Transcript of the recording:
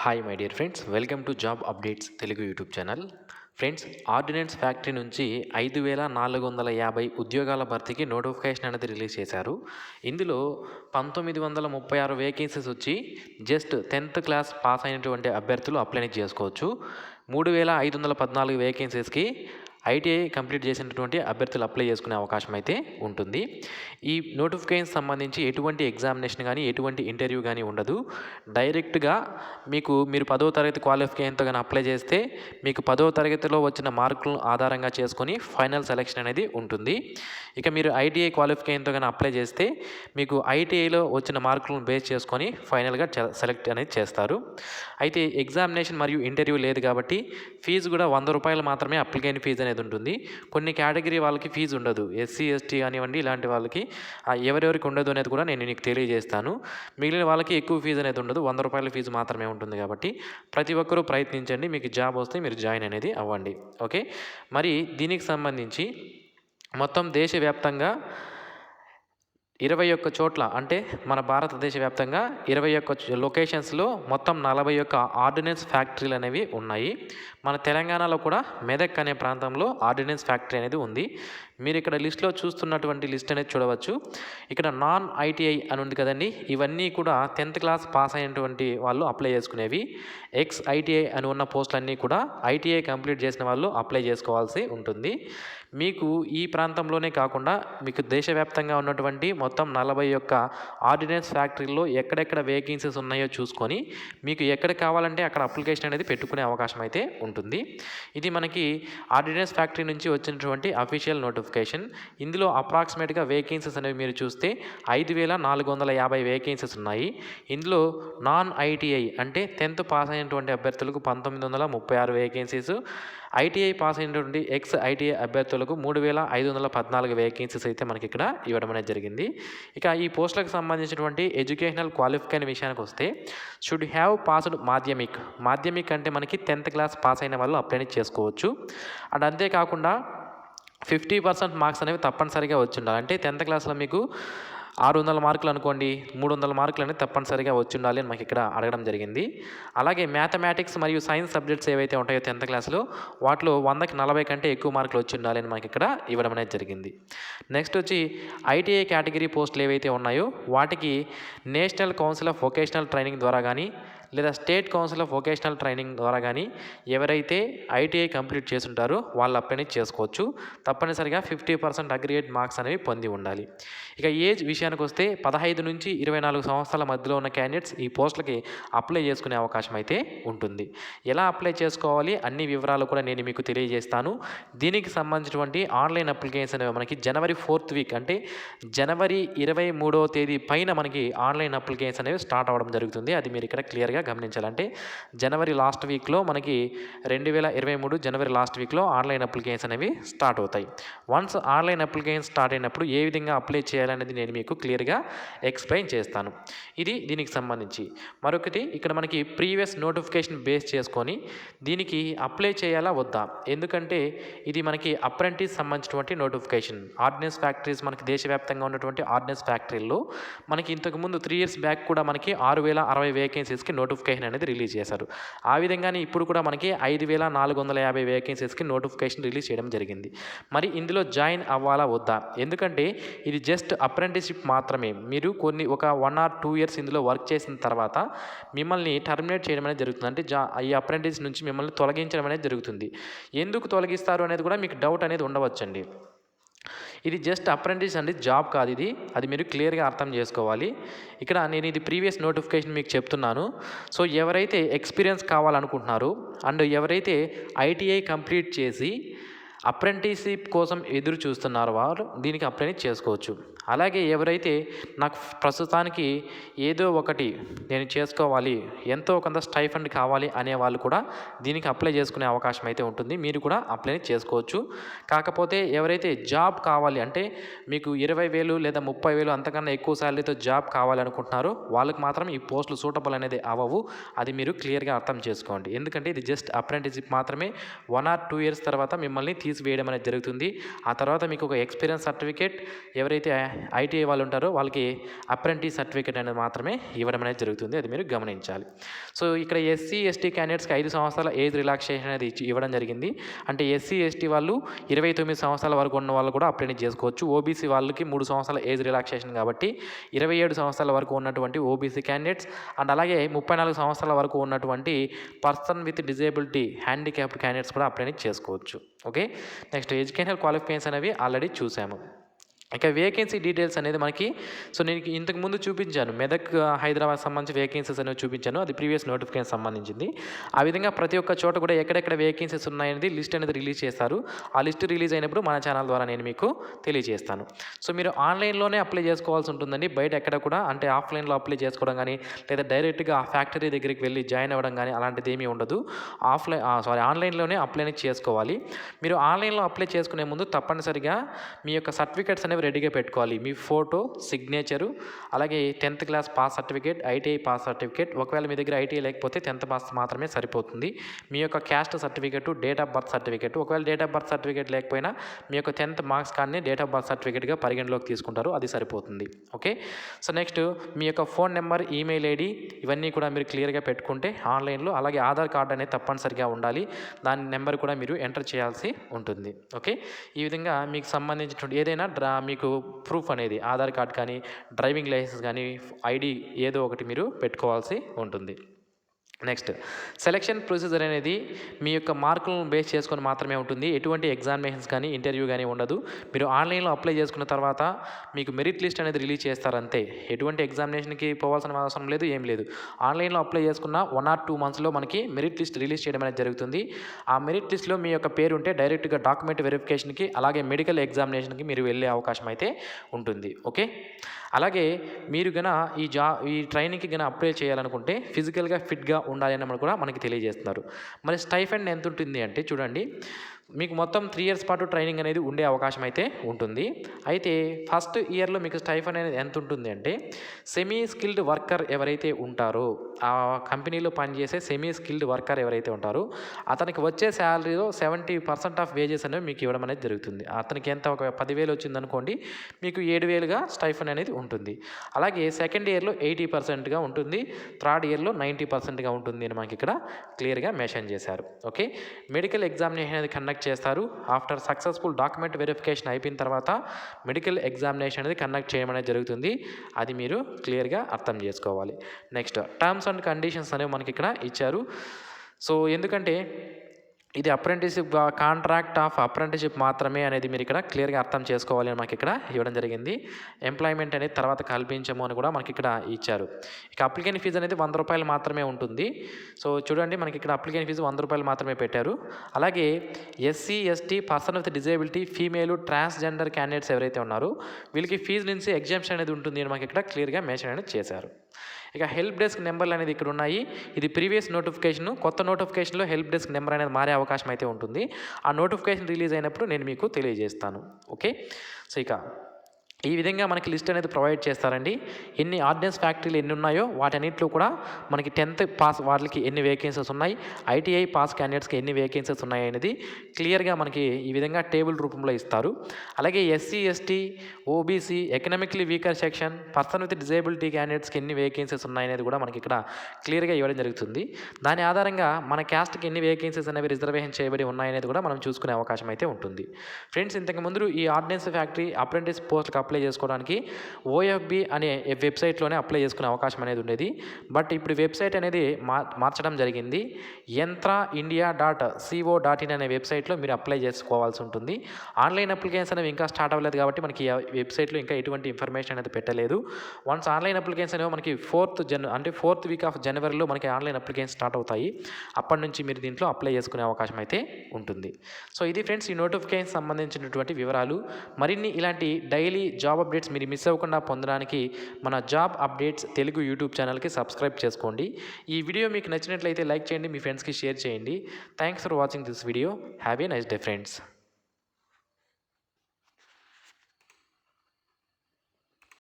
Hi my dear friends, welcome to job updates Telugu YouTube channel. Friends, ordnance factory నుంచి 5,450 ఉద్యోగాల భర్తీకి notification అనేది release చేశారు. ఇందులో 1936 వేకెన్సీస్ వచ్చి జస్ట్ 10th క్లాస్ పాస్ అయినటువంటి అభ్యర్థులు అప్లై చేసుకోవచ్చు. 3,514 వేకెన్సీస్కి ఐటీఐ కంప్లీట్ చేసినటువంటి అభ్యర్థులు అప్లై చేసుకునే అవకాశం అయితే ఉంటుంది. ఈ నోటిఫికేషన్ సంబంధించి ఎటువంటి ఎగ్జామినేషన్ కానీ ఎటువంటి ఇంటర్వ్యూ కానీ ఉండదు. డైరెక్ట్గా మీరు 10వ తరగతి క్వాలిఫికేషన్తో కానీ అప్లై చేస్తే మీకు 10వ తరగతిలో వచ్చిన మార్కులను ఆధారంగా చేసుకొని ఫైనల్ సెలెక్షన్ అనేది ఉంటుంది. ఇక మీరు ఐటీఐ క్వాలిఫికేషన్తో కానీ అప్లై చేస్తే మీకు ఐటీఐలో వచ్చిన మార్కులను బేస్ చేసుకొని ఫైనల్గా సెలెక్ట్ అనేది చేస్తారు. అయితే ఎగ్జామినేషన్ మరియు ఇంటర్వ్యూ లేదు కాబట్టి ఫీజు కూడా 100 రూపాయలు మాత్రమే అప్లికేషన్ ఫీజు అనేది ఉంటుంది. కొన్ని కేటగిరీ వాళ్ళకి ఫీజు ఉండదు. ఎస్సీ ఎస్టీ కానివ్వండి, ఇలాంటి వాళ్ళకి ఎవరెవరికి ఉండదు అనేది కూడా నేను నీకు తెలియజేస్తాను. మిగిలిన వాళ్ళకి ఎక్కువ ఫీజు అనేది ఉండదు, 100 రూపాయల ఫీజు మాత్రమే ఉంటుంది. కాబట్టి ప్రతి ఒక్కరూ ప్రయత్నించండి, మీకు జాబ్ వస్తే మీరు జాయిన్ అనేది అవ్వండి. ఓకే, మరి దీనికి సంబంధించి మొత్తం దేశవ్యాప్తంగా 21 చోట్ల, అంటే మన భారతదేశ వ్యాప్తంగా 21 లొకేషన్స్లో మొత్తం 41 ఆర్డినెన్స్ ఫ్యాక్టరీలు అనేవి ఉన్నాయి. మన తెలంగాణలో కూడా మెదక్ అనే ప్రాంతంలో ఆర్డినెన్స్ ఫ్యాక్టరీ అనేది ఉంది. మీరు ఇక్కడ లిస్ట్లో చూస్తున్నటువంటి లిస్ట్ అనేది చూడవచ్చు. ఇక్కడ నాన్ ఐటీఐ అని ఉంది కదండి, ఇవన్నీ కూడా 10th క్లాస్ పాస్ అయినటువంటి వాళ్ళు అప్లై చేసుకునేవి. ఎక్స్ ఐటీఐ అని ఉన్న పోస్టులన్నీ కూడా ఐటీఐ కంప్లీట్ చేసిన వాళ్ళు అప్లై చేసుకోవాల్సి ఉంటుంది. మీకు ఈ ప్రాంతంలోనే కాకుండా మీకు దేశవ్యాప్తంగా ఉన్నటువంటి మొత్తం 41 ఆర్డినెన్స్ ఫ్యాక్టరీల్లో ఎక్కడెక్కడ వేకెన్సీస్ ఉన్నాయో చూసుకొని మీకు ఎక్కడ కావాలంటే అక్కడ అప్లికేషన్ అనేది పెట్టుకునే అవకాశం అయితే ఉంటుంది. ఇది మనకి ఆర్డినెన్స్ ఫ్యాక్టరీ నుంచి వచ్చినటువంటి అఫీషియల్ నోటిఫికేషన్. ఇందులో అప్రాక్సిమేట్గా వేకెన్సీస్ అనేవి మీరు చూస్తే 5,450 వేకెన్సీస్ ఉన్నాయి. ఇందులో నాన్ ఐటీఐ అంటే 10th పాస్ అయినటువంటి అభ్యర్థులకు 1,936 వేకెన్సీస్, ఐటీఐ పాస్ అయినటువంటి ఎక్స్ ఐటీఐ అభ్యర్థులకు 3,514 వేకెన్సీస్ అయితే మనకి ఇక్కడ ఇవ్వడం అనేది జరిగింది. ఇక ఈ పోస్టులకు సంబంధించినటువంటి ఎడ్యుకేషనల్ క్వాలిఫికేషన్ విషయానికి వస్తే షుడ్ హ్యావ్ పాస్డ్ మాధ్యమిక్ అంటే మనకి 10th క్లాస్ పాస్ అయిన వాళ్ళు అప్లై చేసుకోవచ్చు. అండ్ అంతేకాకుండా 50% మార్క్స్ అనేవి తప్పనిసరిగా వచ్చి ఉండాలి. అంటే 10th క్లాస్లో మీకు 600 మార్కులు అనుకోండి, 300 మార్కులు అనేది తప్పనిసరిగా వచ్చి ఉండాలి అని మాకు ఇక్కడ అడగడం జరిగింది. అలాగే మ్యాథమెటిక్స్ మరియు సైన్స్ సబ్జెక్ట్స్ ఏవైతే ఉంటాయో 10th క్లాస్లో వాటిలో 100కి 40 కంటే ఎక్కువ మార్కులు వచ్చి ఉండాలి అని మాకు ఇక్కడ ఇవ్వడం అనేది జరిగింది. నెక్స్ట్ వచ్చి ఐటీఐ కేటగిరీ పోస్టులు ఏవైతే ఉన్నాయో వాటికి national council of vocational training ద్వారా కానీ లేదా state council of vocational training ద్వారా కానీ ఎవరైతే ఐటీఐ కంప్లీట్ చేసి ఉంటారో వాళ్ళు అప్లై చేసుకోవచ్చు. తప్పనిసరిగా 50% అగ్రిగేట్ మార్క్స్ అనేవి పొంది ఉండాలి. ఇక ఏజ్ విషయానికి వస్తే 15 నుంచి 24 సంవత్సరాల మధ్యలో ఉన్న క్యాండిడేట్స్ ఈ పోస్టులకి అప్లై చేసుకునే అవకాశం అయితే ఉంటుంది. ఎలా అప్లై చేసుకోవాలి అన్ని వివరాలు కూడా నేను మీకు తెలియజేస్తాను. దీనికి సంబంధించినటువంటి ఆన్లైన్ అప్లికేషన్ అనేవి మనకి జనవరి 4th వీక్ అంటే జనవరి 23వ తేదీ పైన మనకి ఆన్లైన్ అప్లికేషన్ అనేవి స్టార్ట్ అవ్వడం జరుగుతుంది. అది మీరు ఇక్కడ క్లియర్గా గమనించాలంటే జనవరి లాస్ట్ వీక్లో మనకి 2023 జనవరి లాస్ట్ వీక్లో ఆన్లైన్ అప్లికేషన్ అనేవి స్టార్ట్ అవుతాయి. వన్స్ ఆన్లైన్ అప్లికేషన్ స్టార్ట్ అయినప్పుడు ఏ విధంగా అప్లై చేయాలనేది నేను మీకు క్లియర్గా ఎక్స్ప్లెయిన్ చేస్తాను. ఇది దీనికి సంబంధించి. మరొకటి ఇక్కడ మనకి ప్రీవియస్ నోటిఫికేషన్ బేస్ చేసుకొని దీనికి అప్లై చేయాలా వద్దా, ఎందుకంటే ఇది మనకి అప్రెంటిస్ సంబంధించినటువంటి నోటిఫికేషన్. ఆర్డినెన్స్ ఫ్యాక్టరీస్ మనకి దేశవ్యాప్తంగా ఉన్నటువంటి ఆర్డినెన్స్ ఫ్యాక్టరీల్లో మనకి ఇంతకుముందు 3 years బ్యాక్ కూడా మనకి 6,060 వేకెన్సీస్కి నోటిఫికేషన్ అనేది రిలీజ్ చేశారు. ఆ విధంగానే ఇప్పుడు కూడా మనకి 5,450 వేకెన్సీస్కి నోటిఫికేషన్ రిలీజ్ చేయడం జరిగింది. మరి ఇందులో జాయిన్ అవ్వాలా వద్దా, ఎందుకంటే ఇది జస్ట్ అప్రెంటిస్షిప్ మాత్రమే. మీరు ఒక 1 or 2 years ఇందులో వర్క్ చేసిన తర్వాత మిమ్మల్ని టర్మినేట్ చేయడం అనేది జరుగుతుంది. అంటే ఈ అప్రెంటిస్ నుంచి మిమ్మల్ని తొలగించడం అనేది జరుగుతుంది. ఎందుకు తొలగిస్తారు అనేది కూడా మీకు డౌట్ అనేది ఉండవచ్చండి. ఇది జస్ట్ అప్రెంటిస్ అండి, జాబ్ కాదు ఇది. అది మీరు క్లియర్గా అర్థం చేసుకోవాలి. ఇక్కడ నేను ఇది ప్రీవియస్ నోటిఫికేషన్ మీకు చెప్తున్నాను. సో ఎవరైతే ఎక్స్పీరియన్స్ కావాలనుకుంటున్నారో అండ్ ఎవరైతే ఐటీఐ కంప్లీట్ చేసి అప్రెంటిస్షిప్ కోసం ఎదురు చూస్తున్నారు వారు దీనికి అప్లై చేసుకోవచ్చు. అలాగే ఎవరైతే నాకు ప్రస్తుతానికి ఏదో ఒకటి నేను చేసుకోవాలి, ఎంతో కొంత స్టైఫండ్ కావాలి అనే వాళ్ళు కూడా దీనికి అప్లై చేసుకునే అవకాశం అయితే ఉంటుంది. మీరు కూడా అప్లై చేసుకోవచ్చు. కాకపోతే ఎవరైతే జాబ్ కావాలి అంటే మీకు 20,000 లేదా 30,000 అంతకన్నా ఎక్కువ శాలరీతో జాబ్ కావాలనుకుంటున్నారో వాళ్ళకి మాత్రం ఈ పోస్టులు సూటబుల్ అనేది అవ్వవు. అది మీరు క్లియర్గా అర్థం చేసుకోండి. ఎందుకంటే ఇది జస్ట్ అప్రెంటిస్షిప్ మాత్రమే. 1 or 2 years తర్వాత మిమ్మల్ని తీసివేయడం అనేది జరుగుతుంది. ఆ తర్వాత మీకు ఒక ఎక్స్పీరియన్స్ సర్టిఫికేట్ ఎవరైతే ఐటీఐ వాళ్ళు ఉంటారో వాళ్ళకి అప్రెంటిస్ సర్టిఫికేట్ అనేది మాత్రమే ఇవ్వడం అనేది జరుగుతుంది. అది మీరు గమనించాలి. సో ఇక్కడ ఎస్సీ, ఎస్టీ క్యాండిడేట్స్కి 5 సంవత్సరాల ఏజ్ రిలాక్సేషన్ అనేది ఇవ్వడం జరిగింది. అంటే ఎస్సీ, ఎస్టీ వాళ్ళు 29 సంవత్సరాల వరకు ఉన్న వాళ్ళు కూడా అప్రెంటిస్ చేసుకోవచ్చు. ఓబీసీ వాళ్ళకి 3 సంవత్సరాల ఏజ్ రిలాక్సేషన్ కాబట్టి 27 సంవత్సరాల వరకు ఉన్నటువంటి ఓబీసీ క్యాండిడేట్స్ అండ్ అలాగే 34 సంవత్సరాల వరకు ఉన్నటువంటి person with disability handicapped candidates కూడా అప్రెంటిస్ చేసుకోవచ్చు. ఓకే, నెక్స్ట్ ఎడ్యుకేషనల్ క్వాలిఫికేషన్స్ అనేవి ఆల్రెడీ చూసాము. ఇక వేకెన్సీ డీటెయిల్స్ అనేది మనకి నేను ఇంతకు ముందు చూపించాను. మెదక్, హైదరాబాద్ సంబంధించి వేకెన్సీస్ అనేవి చూపించాను. అది ప్రీవియస్ నోటిఫికేషన్ సంబంధించింది. ఆ విధంగా ప్రతి ఒక్క చోట కూడా ఎక్కడెక్కడ వేకెన్సీస్ ఉన్నాయనేది లిస్ట్ అనేది రిలీజ్ చేస్తారు. ఆ లిస్ట్ రిలీజ్ అయినప్పుడు మన ఛానల్ ద్వారా నేను మీకు తెలియజేస్తాను. సో మీరు ఆన్లైన్లోనే అప్లై చేసుకోవాల్సి ఉంటుందండి. బయట ఎక్కడ కూడా అంటే ఆఫ్లైన్లో అప్లై చేసుకోవడం కానీ లేదా డైరెక్ట్గా ఆ ఫ్యాక్టరీ దగ్గరికి వెళ్ళి జాయిన్ అవ్వడం కానీ అలాంటిది ఏమీ ఉండదు. ఆన్లైన్లోనే అప్లై చేసుకోవాలి. మీరు ఆన్లైన్లో అప్లై చేసుకునే ముందు తప్పనిసరిగా మీ యొక్క సర్టిఫికేట్స్ అనేవి రెడీగా పెట్టుకోవాలి. మీ ఫోటో, సిగ్నేచరు, అలాగే 10th class pass certificate, ITI pass certificate. ఒకవేళ మీ దగ్గర ఐటీఐ లేకపోతే 10th పాస్ మాత్రమే సరిపోతుంది. మీ యొక్క caste certificate, date of birth certificate. ఒకవేళ డేట్ ఆఫ్ బర్త్ సర్టిఫికేట్ లేకపోయినా మీ యొక్క 10th మార్క్స్ కానీ డేట్ ఆఫ్ బర్త్ సర్టిఫికేట్గా పరిగణలోకి తీసుకుంటారు. అది సరిపోతుంది. ఓకే, సో నెక్స్ట్ మీ యొక్క ఫోన్ నెంబర్, ఈమెయిల్ ఐడి ఇవన్నీ కూడా మీరు క్లియర్గా పెట్టుకుంటే ఆన్లైన్లో, అలాగే ఆధార్ కార్డు అనేది తప్పనిసరిగా ఉండాలి. దాని నెంబర్ కూడా మీరు ఎంటర్ చేయాల్సి ఉంటుంది. ఓకే, ఈ విధంగా మీకు సంబంధించినటువంటి ఏదైనా మీకు ప్రూఫ్ అనేది ఆధార్ కార్డ్ కానీ డ్రైవింగ్ లైసెన్స్ కానీ ఐడి ఏదో ఒకటి మీరు పెట్టుకోవాల్సి ఉంటుంది. నెక్స్ట్ సెలక్షన్ ప్రొసీజర్ అనేది మీ యొక్క మార్కులను బేస్ చేసుకొని మాత్రమే ఉంటుంది. ఎటువంటి ఎగ్జామినేషన్స్ కానీ ఇంటర్వ్యూ కానీ ఉండదు. మీరు ఆన్లైన్లో అప్లై చేసుకున్న తర్వాత మీకు మెరిట్ లిస్ట్ అనేది రిలీజ్ చేస్తారు అంతే. ఎటువంటి ఎగ్జామినేషన్కి పోవాల్సిన అవసరం లేదు, ఏం లేదు. ఆన్లైన్లో అప్లై చేసుకున్న 1 or 2 monthsలో మనకి మెరిట్ లిస్ట్ రిలీజ్ చేయడం అనేది జరుగుతుంది. ఆ మెరిట్ లిస్ట్లో మీ యొక్క పేరు ఉంటే డైరెక్ట్గా డాక్యుమెంట్ వెరిఫికేషన్కి అలాగే మెడికల్ ఎగ్జామినేషన్కి మీరు వెళ్ళే అవకాశం అయితే ఉంటుంది. ఓకే, అలాగే మీరు ఈ ట్రైనింగ్కి అప్లై చేయాలనుకుంటే ఫిజికల్గా ఫిట్గా ఉండాలి అని కూడా మనకి తెలియజేస్తున్నారు. మరి స్టైఫండ్ ఎంత ఉంటుంది అంటే చూడండి, మీకు మొత్తం 3 years పాటు ట్రైనింగ్ అనేది ఉండే అవకాశం అయితే ఉంటుంది. అయితే ఫస్ట్ ఇయర్లో మీకు స్టైఫండ్ అనేది ఎంత ఉంటుంది అంటే సెమీ స్కిల్డ్ వర్కర్ ఎవరైతే ఉంటారో, ఆ కంపెనీలో పనిచేసే సెమీ స్కిల్డ్ వర్కర్ ఎవరైతే ఉంటారో అతనికి వచ్చే శాలరీలో 70% ఆఫ్ వేజెస్ అనేవి మీకు ఇవ్వడం అనేది జరుగుతుంది. అతనికి ఎంత ఒక 10,000 వచ్చిందనుకోండి, మీకు 7,000గా స్టైఫండ్ అనేది ఉంటుంది. అలాగే సెకండ్ ఇయర్లో 80%గా ఉంటుంది, థర్డ్ ఇయర్లో 90%గా ఉంటుంది అని మనకి ఇక్కడ క్లియర్గా మెన్షన్ చేశారు. ఓకే, మెడికల్ ఎగ్జామినేషన్ అనేది కండక్ట్ చేస్తారు. ఆఫ్టర్ సక్సెస్ఫుల్ డాక్యుమెంట్ వెరిఫికేషన్ అయిపోయిన తర్వాత మెడికల్ ఎగ్జామినేషన్ అనేది కండక్ట్ చేయడం అనేది జరుగుతుంది. అది మీరు క్లియర్గా అర్థం చేసుకోవాలి. నెక్స్ట్ టర్మ్స్ అండ్ కండిషన్స్ అనేవి మనకి ఇక్కడ ఇచ్చారు. సో ఎందుకంటే ఇది అప్రెంటిస్షిప్ కాంట్రాక్ట్ ఆఫ్ అప్రెంటిస్షిప్ మాత్రమే అనేది మీరు ఇక్కడ క్లియర్గా అర్థం చేసుకోవాలి అని మనకి ఇక్కడ ఇవ్వడం జరిగింది. ఎంప్లాయ్మెంట్ అనేది తర్వాత కల్పించము అని కూడా మనకి ఇక్కడ ఇచ్చారు. ఇక అప్లికేషన్ ఫీజు అనేది 100 రూపాయలు మాత్రమే ఉంటుంది. సో చూడండి, మనకి ఇక్కడ అప్లికేషన్ ఫీజు 100 రూపాయలు మాత్రమే పెట్టారు. అలాగే SC, ST, person with disability, female, transgender candidates ఎవరైతే ఉన్నారో వీళ్ళకి ఫీజు నుంచి ఎగ్జామ్షన్ అనేది ఉంటుంది అని మనకి ఇక్కడ క్లియర్గా మెన్షన్ అనేది చేశారు. ఇక హెల్ప్ డెస్క్ నెంబర్లు అనేది ఇక్కడ ఉన్నాయి. ఇది ప్రీవియస్ నోటిఫికేషన్. కొత్త నోటిఫికేషన్లో హెల్ప్ డెస్క్ నెంబర్ అనేది మారే అవకాశం అయితే ఉంటుంది. ఆ నోటిఫికేషన్ రిలీజ్ అయినప్పుడు నేను మీకు తెలియజేస్తాను. ఓకే, సో ఇక ఈ విధంగా మనకి లిస్ట్ అనేది ప్రొవైడ్ చేస్తారండి. ఎన్ని ఆర్డినెన్స్ ఫ్యాక్టరీలు ఎన్ని ఉన్నాయో వాటన్నిటిలో కూడా మనకి 10th పాస్ వాళ్ళకి ఎన్ని వేకెన్సీస్ ఉన్నాయి, ఐటీఐ పాస్ క్యాండిడేట్స్కి ఎన్ని వేకెన్సీస్ ఉన్నాయి అనేది క్లియర్గా మనకి ఈ విధంగా టేబుల్ రూపంలో ఇస్తారు. అలాగే SC, ST, OBC, economically weaker section, person with disability క్యాండిడేట్స్కి ఎన్ని వేకెన్సీస్ ఉన్నాయనేది కూడా మనకి ఇక్కడ క్లియర్గా ఇవ్వడం జరుగుతుంది. దాని ఆధారంగా మన క్యాస్ట్కి ఎన్ని వేకెన్సీస్ అనేవి రిజర్వేషన్ చేయబడి ఉన్నాయనేది కూడా మనం చూసుకునే అవకాశం అయితే ఉంటుంది. ఫ్రెండ్స్, ఇంతకుముందు ఈ ఆర్డినెన్స్ ఫ్యాక్టరీ అప్రెంటిస్ పోస్ట్కి అప్లై చేసుకోవడానికి ఓఎఫ్బి అనే వెబ్సైట్లోనే అప్లై చేసుకునే అవకాశం అనేది ఉండేది. బట్ ఇప్పుడు వెబ్సైట్ అనేది మార్చడం జరిగింది. yantraindia.co.in అనే వెబ్సైట్లో మీరు అప్లై చేసుకోవాల్సి ఉంటుంది. ఆన్లైన్ అప్లికేషన్ అనేవి ఇంకా స్టార్ట్ అవ్వలేదు కాబట్టి మనకి వెబ్సైట్లో ఇంకా ఎటువంటి ఇన్ఫర్మేషన్ అనేది పెట్టలేదు. వన్స్ ఆన్లైన్ అప్లికేషన్ అనేవి మనకి 4th వీక్ ఆఫ్ జనవరిలో మనకి ఆన్లైన్ అప్లికేషన్ స్టార్ట్ అవుతాయి. అప్పటి నుంచి మీరు దీంట్లో అప్లై చేసుకునే అవకాశం అయితే ఉంటుంది. సో ఇది ఫ్రెండ్స్ ఈ నోటిఫికేషన్ సంబంధించినటువంటి వివరాలు. మరిన్ని ఇలాంటి డైలీ జాబ్ అప్డేట్స్ మీరు మిస్ అవ్వకుండా పొందడానికి మన జాబ్ అప్డేట్స్ తెలుగు యూట్యూబ్ ఛానల్కి సబ్స్క్రైబ్ చేసుకోండి. ఈ వీడియో మీకు నచ్చినట్లయితే లైక్ చేయండి, మీ ఫ్రెండ్స్కి షేర్ చేయండి. Thanks for watching this video. Have a nice day friends.